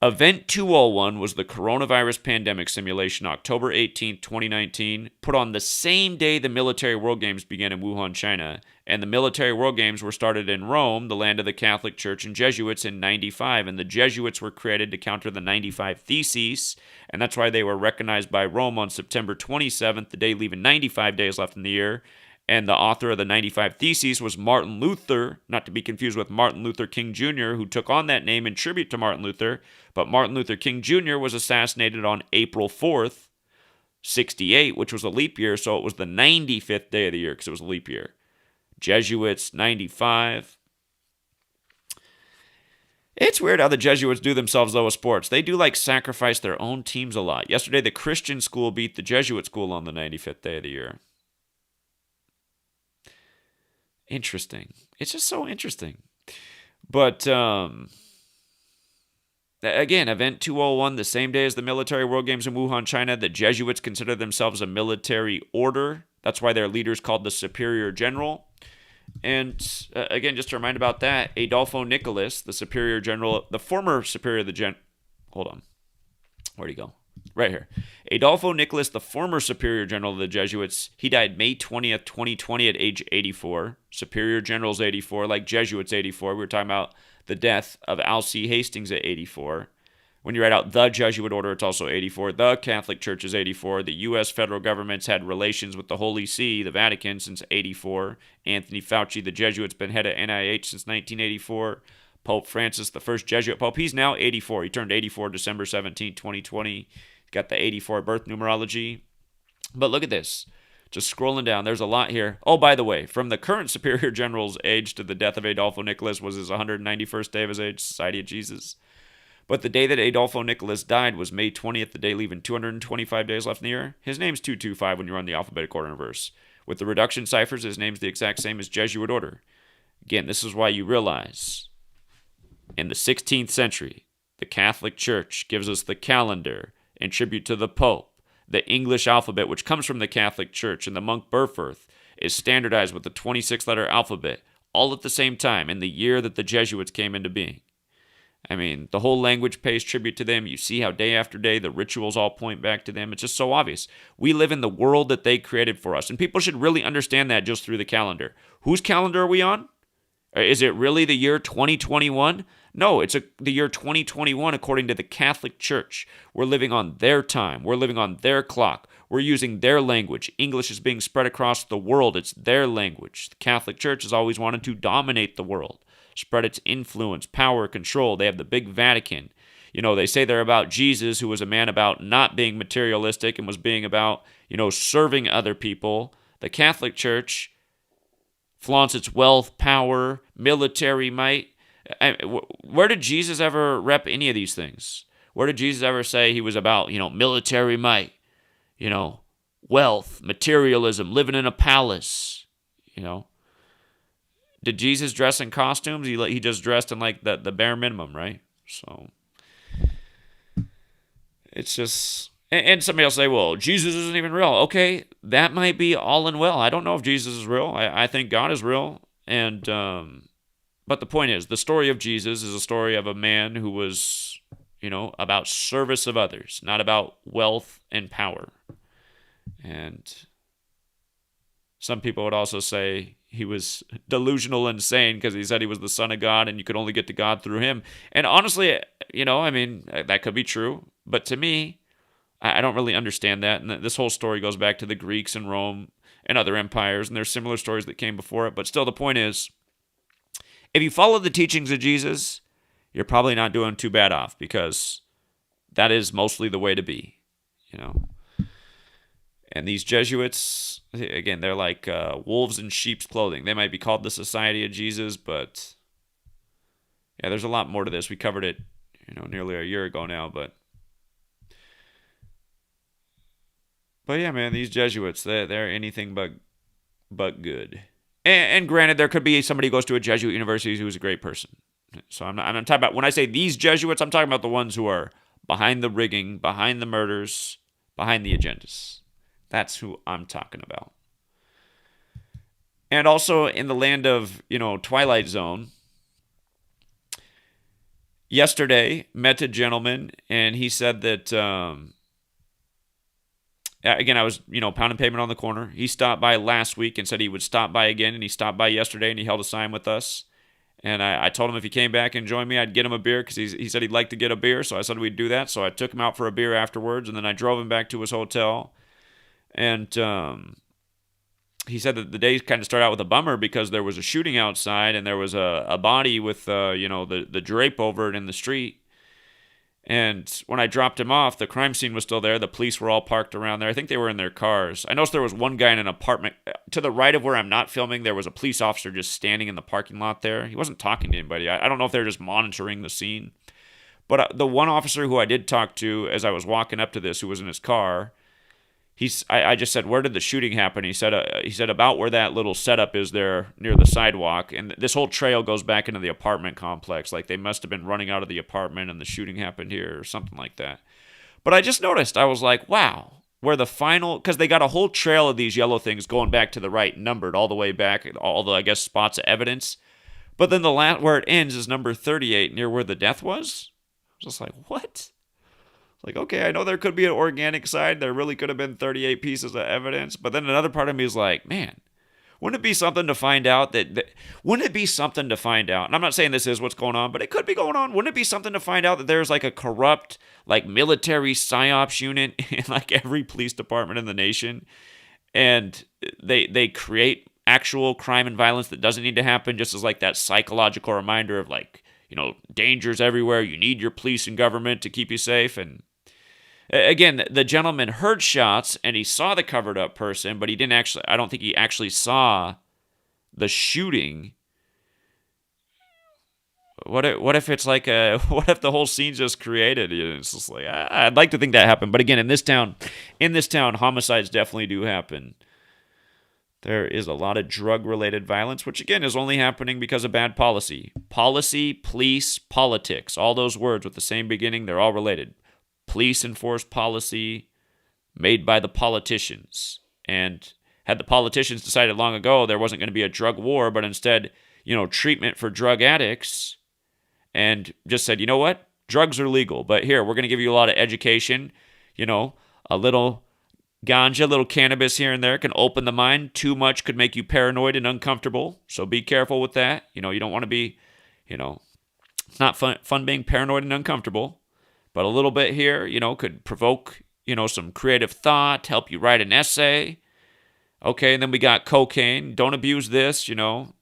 Event 201 was the coronavirus pandemic simulation, October 18, 2019, put on the same day the Military World Games began in Wuhan, China. And the Military World Games were started in Rome, the land of the Catholic Church and Jesuits, in 95. And the Jesuits were created to counter the 95 Theses. And that's why they were recognized by Rome on September 27th, the day leaving 95 days left in the year. And the author of the 95 Theses was Martin Luther, not to be confused with Martin Luther King Jr., who took on that name in tribute to Martin Luther. But Martin Luther King Jr. was assassinated on April 4th, 68, which was a leap year, so it was the 95th day of the year because it was a leap year. Jesuits, 95. It's weird how the Jesuits do themselves, though, with sports. They do, sacrifice their own teams a lot. Yesterday, the Christian school beat the Jesuit school on the 95th day of the year. Interesting. It's just so interesting. But, again, Event 201, the same day as the Military World Games in Wuhan, China, the Jesuits consider themselves a military order. That's why their leader's called the Superior General. And, again, just to remind about that, Adolfo Nicolas, the Superior General, the former Superior of the Hold on. Where'd he go? Right here. Adolfo Nicolas, the former Superior General of the Jesuits, he died May 20th, 2020 at age 84. Superior General's 84, like Jesuits 84. We were talking about the death of Alcee Hastings at 84. When you write out the Jesuit order, it's also 84. The Catholic Church is 84. The U.S. federal government's had relations with the Holy See, the Vatican, since 84. Anthony Fauci, the Jesuit's been head of NIH since 1984. Pope Francis, the first Jesuit Pope, he's now 84. He turned 84 December 17, 2020. He's got the 84 birth numerology. But look at this. Just scrolling down, there's a lot here. Oh, by the way, from the current superior general's age to the death of Adolfo Nicholas was his 191st day of his age, Society of Jesus. But the day that Adolfo Nicholas died was May 20th, the day leaving 225 days left in the year. His name's 225 when you run the alphabetic order in reverse. With the reduction ciphers, his name's the exact same as Jesuit order. Again, this is why you realize in the 16th century, the Catholic Church gives us the calendar in tribute to the Pope. The English alphabet, which comes from the Catholic Church and the monk Burforth, is standardized with the 26-letter alphabet, all at the same time in the year that the Jesuits came into being. I mean, the whole language pays tribute to them. You see how day after day the rituals all point back to them. It's just so obvious. We live in the world that they created for us, and people should really understand that just through the calendar. Whose calendar are we on? Is it really the year 2021? No, it's the year 2021 according to the Catholic Church. We're living on their time. We're living on their clock. We're using their language. English is being spread across the world. It's their language. The Catholic Church has always wanted to dominate the world, spread its influence, power, control. They have the big Vatican. You know, they say they're about Jesus, who was a man about not being materialistic and was being about, serving other people. The Catholic Church flaunts its wealth, power, military might. Where did Jesus ever rep any of these things? Where did Jesus ever say he was about, military might, wealth, materialism, living in a palace, Did Jesus dress in costumes? He just dressed in like the bare minimum, right? So it's just, and somebody else say, well, Jesus isn't even real. Okay, that might be all and well. I don't know if Jesus is real. I think God is real, and but the point is, the story of Jesus is a story of a man who was, about service of others, not about wealth and power. And some people would also say he was delusional and insane because he said he was the Son of God and you could only get to God through him. And honestly, that could be true. But to me, I don't really understand that. And this whole story goes back to the Greeks and Rome and other empires, and there's similar stories that came before it. But still, the point is, if you follow the teachings of Jesus, you're probably not doing too bad off, because that is mostly the way to be, And these Jesuits, again, they're like wolves in sheep's clothing. They might be called the Society of Jesus, but yeah, there's a lot more to this. We covered it, nearly a year ago now, but yeah, man, these Jesuits, they're anything but good. And granted, there could be somebody who goes to a Jesuit university who's a great person. So I'm not talking about, when I say these Jesuits, I'm talking about the ones who are behind the rigging, behind the murders, behind the agendas. That's who I'm talking about. And also in the land of, Twilight Zone, yesterday met a gentleman, and he said that, again, I was, pounding pavement on the corner. He stopped by last week and said he would stop by again, and he stopped by yesterday, and he held a sign with us. And I told him if he came back and joined me, I'd get him a beer, because he said he'd like to get a beer, so I said we'd do that. So I took him out for a beer afterwards, and then I drove him back to his hotel. And he said that the day kind of started out with a bummer because there was a shooting outside, and there was a body with, the drape over it in the street. And when I dropped him off, the crime scene was still there. The police were all parked around there. I think they were in their cars. I noticed there was one guy in an apartment. To the right of where I'm not filming, there was a police officer just standing in the parking lot there. He wasn't talking to anybody. I don't know if they were just monitoring the scene. But the one officer who I did talk to as I was walking up to this, who was in his car, I just said, where did the shooting happen? He said about where that little setup is there near the sidewalk. And this whole trail goes back into the apartment complex. Like they must have been running out of the apartment and the shooting happened here or something like that. But I just noticed, I was like, wow, where the final, because they got a whole trail of these yellow things going back to the right, numbered all the way back, all the, I guess, spots of evidence. But then where it ends is number 38, near where the death was. I was just like, what? Like, okay, I know there could be an organic side. There really could have been 38 pieces of evidence. But then another part of me is like, man, wouldn't it be something to find out wouldn't it be something to find out? And I'm not saying this is what's going on, but it could be going on. Wouldn't it be something to find out that there's like a corrupt, like military psyops unit in like every police department in the nation? And they create actual crime and violence that doesn't need to happen, just as like that psychological reminder of like, dangers everywhere. You need your police and government to keep you safe. And Again, the gentleman heard shots and he saw the covered up person, but he didn't actually, I don't think he actually saw the shooting. What if it's like what if the whole scene's just created? It's just like, I'd like to think that happened. But again, in this town, homicides definitely do happen. There is a lot of drug-related violence, which again is only happening because of bad policy. Policy, police, politics, all those words with the same beginning, they're all related. Police enforce policy made by the politicians. And had the politicians decided long ago there wasn't going to be a drug war, but instead, treatment for drug addicts, and just said, you know what? Drugs are legal, but here, we're going to give you a lot of education, a little ganja, a little cannabis here and there can open the mind. Too much could make you paranoid and uncomfortable. So be careful with that. You don't want to be, it's not fun being paranoid and uncomfortable. But a little bit here, could provoke, some creative thought, help you write an essay. Okay, and then we got cocaine. Don't abuse this,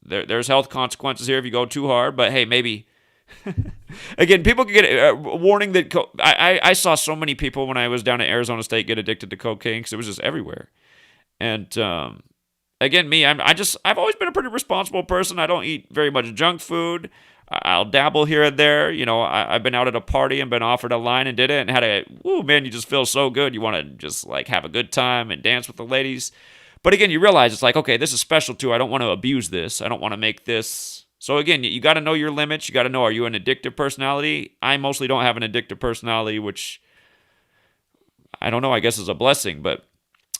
There's health consequences here if you go too hard. But hey, maybe... Again, people can get a warning that I saw so many people when I was down at Arizona State get addicted to cocaine because it was just everywhere. And again, me, I've always been a pretty responsible person. I don't eat very much junk food. I'll dabble here and there. I've been out at a party and been offered a line and did it and had man, you just feel so good. You want to just like have a good time and dance with the ladies. But again, you realize it's like, okay, this is special too. I don't want to abuse this. I don't want to make this. So again, you got to know your limits. You got to know, are you an addictive personality? I mostly don't have an addictive personality, which I don't know, I guess is a blessing. But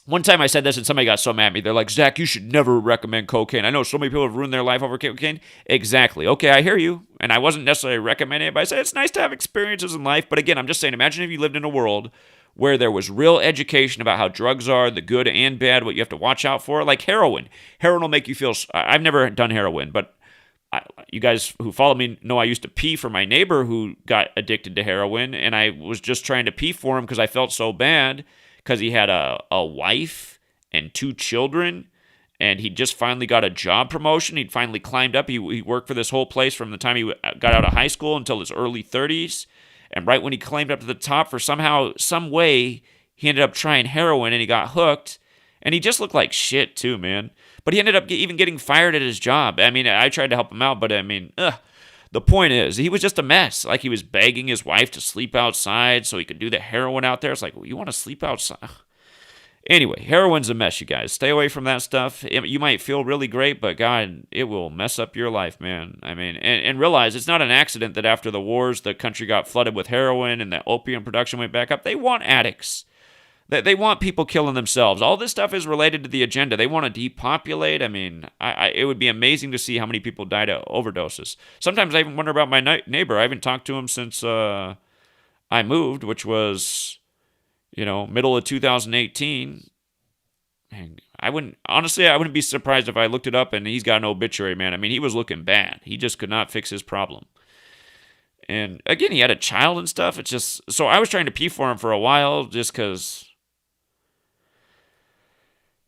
one time I said this and somebody got so mad at me. They're like, Zach, you should never recommend cocaine. I know so many people have ruined their life over cocaine. Exactly. Okay, I hear you. And I wasn't necessarily recommending it, but I said it's nice to have experiences in life. But again, I'm just saying, imagine if you lived in a world where there was real education about how drugs are, the good and bad, what you have to watch out for. Like heroin. Heroin will make you feel... I've never done heroin, but you guys who follow me know I used to pee for my neighbor who got addicted to heroin, and I was just trying to pee for him because I felt so bad because he had a wife and 2 children, and he just finally got a job promotion. He'd finally climbed up. He worked for this whole place from the time he got out of high school until his early 30s, and right when he climbed up to the top, for some way, he ended up trying heroin, and he got hooked, and he just looked like shit too, man. But he ended up even getting fired at his job. I mean, I tried to help him out, but the point is, he was just a mess. Like, he was begging his wife to sleep outside so he could do the heroin out there. It's like, well, you want to sleep outside? Anyway, heroin's a mess, you guys. Stay away from that stuff. You might feel really great, but God, it will mess up your life, man. I mean, and realize it's not an accident that after the wars, the country got flooded with heroin and the opium production went back up. They want addicts. They want people killing themselves. All this stuff is related to the agenda. They want to depopulate. I mean, it would be amazing to see how many people died of overdoses. Sometimes I even wonder about my neighbor. I haven't talked to him since I moved, which was, middle of 2018. And I wouldn't be surprised if I looked it up and he's got an obituary, man. I mean, he was looking bad. He just could not fix his problem. And again, he had a child and stuff. It's just, so I was trying to pee for him for a while just because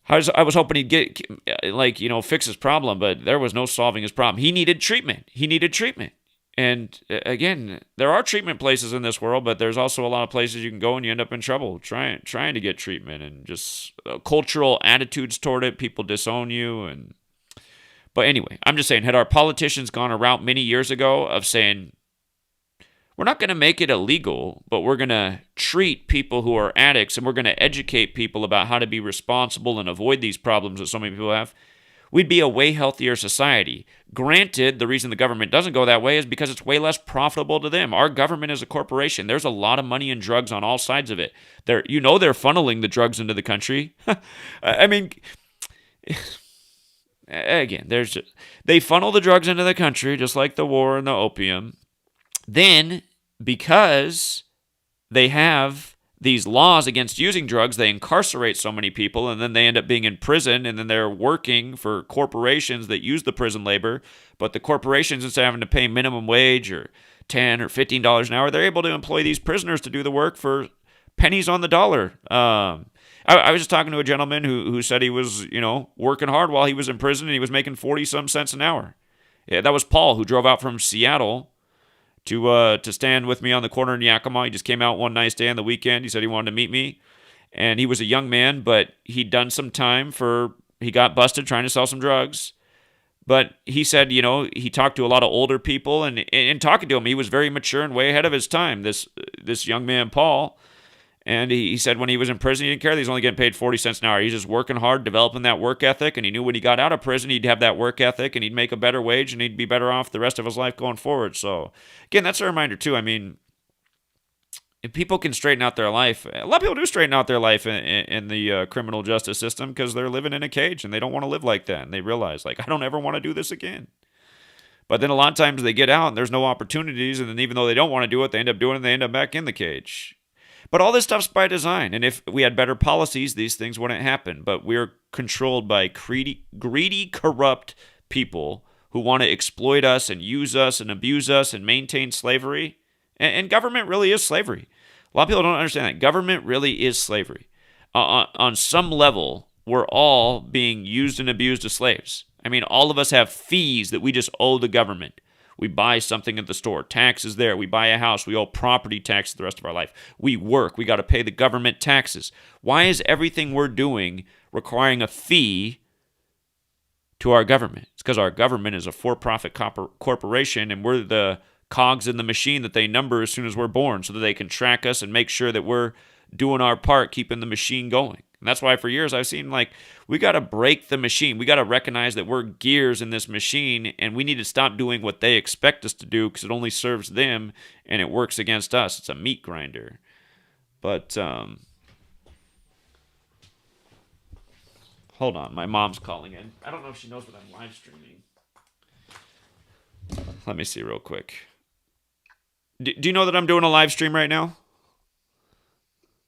I was hoping he'd get, fix his problem, but there was no solving his problem. He needed treatment. And again, there are treatment places in this world, but there's also a lot of places you can go and you end up in trouble trying to get treatment, and just cultural attitudes toward it. People disown you. But anyway, I'm just saying, had our politicians gone a route many years ago of saying, we're not going to make it illegal, but we're going to treat people who are addicts, and we're going to educate people about how to be responsible and avoid these problems that so many people have, we'd be a way healthier society. Granted, the reason the government doesn't go that way is because it's way less profitable to them. Our government is a corporation. There's a lot of money in drugs on all sides of it. They're funneling the drugs into the country. I mean, again, they funnel the drugs into the country just like the war and the opium. Then, because they have these laws against using drugs, they incarcerate so many people, and then they end up being in prison, and then they're working for corporations that use the prison labor. But the corporations, instead of having to pay minimum wage or $10 or $15 an hour, they're able to employ these prisoners to do the work for pennies on the dollar. I was just talking to a gentleman who said he was, working hard while he was in prison, and he was making 40-some cents an hour. Yeah, that was Paul, who drove out from Seattle to stand with me on the corner in Yakima. He just came out one nice day on the weekend. He said he wanted to meet me, and he was a young man, but he'd done some time he got busted trying to sell some drugs. But he said, he talked to a lot of older people, and in talking to him, he was very mature and way ahead of his time. This young man, Paul, and he said when he was in prison, he didn't care that he's only getting paid 40 cents an hour. He's just working hard, developing that work ethic, and he knew when he got out of prison, he'd have that work ethic, and he'd make a better wage, and he'd be better off the rest of his life going forward. So, again, that's a reminder, too. I mean, if people can straighten out their life, a lot of people do straighten out their life in the criminal justice system because they're living in a cage, and they don't want to live like that, and they realize, I don't ever want to do this again. But then a lot of times they get out, and there's no opportunities, and then even though they don't want to do it, they end up doing it, and they end up back in the cage. But all this stuff's by design, and if we had better policies, these things wouldn't happen. But we're controlled by greedy, corrupt people who want to exploit us and use us and abuse us and maintain slavery. And government really is slavery. A lot of people don't understand that. Government really is slavery. On some level, we're all being used and abused as slaves. I mean, all of us have fees that we just owe the government. We buy something at the store, taxes there. We buy a house, we owe property taxes the rest of our life. We work, we got to pay the government taxes. Why is everything we're doing requiring a fee to our government? It's because our government is a for-profit corporation, and we're the cogs in the machine that they number as soon as we're born so that they can track us and make sure that we're doing our part, keeping the machine going. And that's why for years I've seen we got to break the machine. We got to recognize that we're gears in this machine, and we need to stop doing what they expect us to do because it only serves them and it works against us. It's a meat grinder. But hold on, my mom's calling in. I don't know if she knows what I'm live streaming. Let me see real quick. Do you know that I'm doing a live stream right now?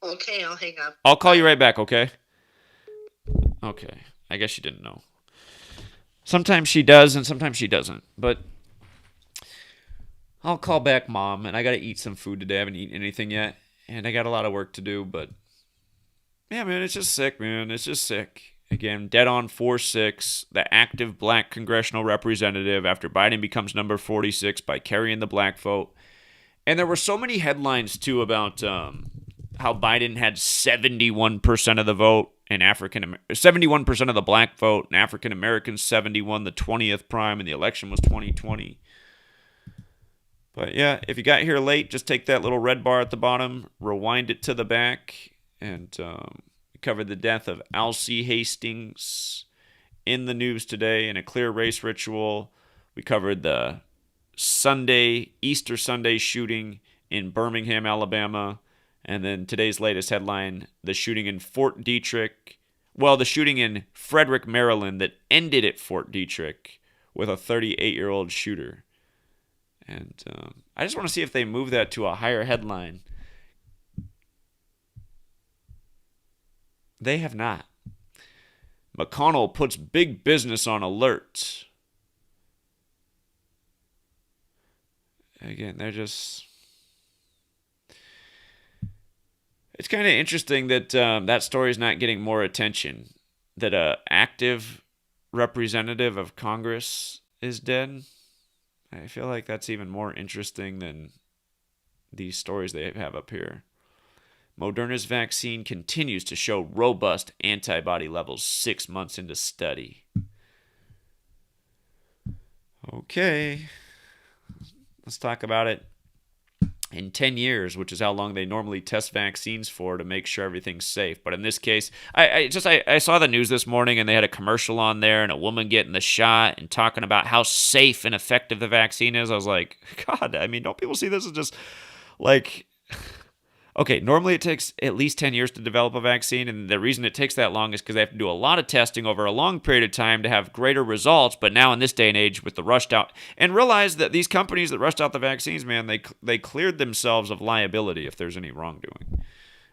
Okay, I'll hang up. I'll call you right back, okay? Okay. I guess she didn't know. Sometimes she does and sometimes she doesn't. But I'll call back Mom, and I got to eat some food today. I haven't eaten anything yet, and I got a lot of work to do. But, yeah, man, it's just sick, man. It's just sick. Again, dead on 4-6, the active black congressional representative after Biden becomes number 46 by carrying the black vote. And there were so many headlines, too, about how Biden had 71% of the vote and 71% of the black vote, and African Americans 71, the 20th prime, and the election was 2020. But yeah, if you got here late, just take that little red bar at the bottom, rewind it to the back, and we covered the death of Alcee Hastings in the news today in a clear race ritual. We covered the Easter Sunday shooting in Birmingham, Alabama. And then today's latest headline, the shooting in Fort Detrick. Well, the shooting in Frederick, Maryland that ended at Fort Detrick with a 38-year-old shooter. And I just want to see if they move that to a higher headline. They have not. McConnell puts big business on alert. Again, they're just... It's kind of interesting that that story is not getting more attention. That an active representative of Congress is dead. I feel like that's even more interesting than these stories they have up here. Moderna's vaccine continues to show robust antibody levels 6 months into study. Okay, let's talk about it. In 10 years, which is how long they normally test vaccines for to make sure everything's safe. But in this case, I saw the news this morning, and they had a commercial on there and a woman getting the shot and talking about how safe and effective the vaccine is. I was like, God, I mean, don't people see this as just like... Okay, normally it takes at least 10 years to develop a vaccine, and the reason it takes that long is because they have to do a lot of testing over a long period of time to have greater results. But now in this day and age with the rushed out, and realize that these companies that rushed out the vaccines, man, they cleared themselves of liability if there's any wrongdoing.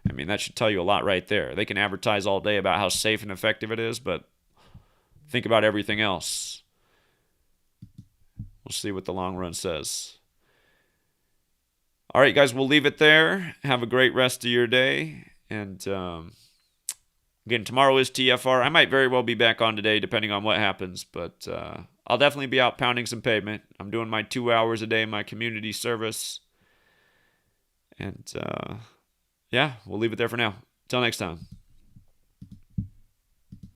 I mean, that should tell you a lot right there. They can advertise all day about how safe and effective it is, but think about everything else. We'll see what the long run says. All right, guys, we'll leave it there. Have a great rest of your day. And Again, tomorrow is TFR. I might very well be back on today, depending on what happens, but I'll definitely be out pounding some pavement. I'm doing my 2 hours a day, my community service. And yeah, we'll leave it there for now. Till next time.